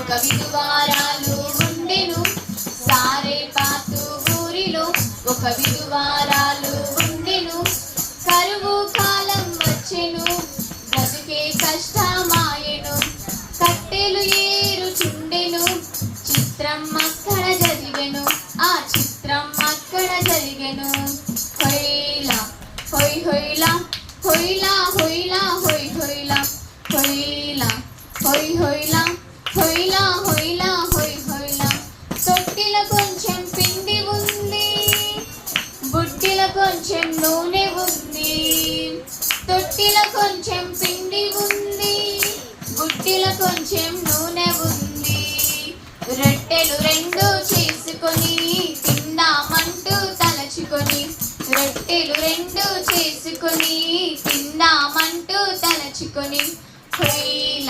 ఒక విధువారాలు ఉండెను సారెపాతు ఊరిలో. ఒక విధువారాలు ఉండెను, కరువు కాలం వచ్చెను, బ్రతుకే కష్టమాయెను, కట్టెలు ఏరుచుండెను, చిత్రం అక్కడ జరిగెను, ఆ చిత్రం అక్కడ జరిగెను. హొయ్లా హొయ్ హొయ్లా, హొయ్లా హొయ్లా హొయ్ హొయ్లా, హొయ్లా హొయ్ హొయ్లా, హొయ్లా హొయ్లా హొయ్ హొయ్లా. తొట్టిలో కొంచెం పిండి ఉంది, బుట్టిలో కొంచెం నూనె ఉంది. తొట్టిలో కొంచెం పిండి ఉంది, బుట్టిలో కొంచెం నూనె ఉంది. రొట్టెలు రెండు చేసుకొని తిందామంటూ తలచుకొని, రొట్టెలు రెండు చేసుకొని తిందామంటూ తలచుకొని, హొయ్లా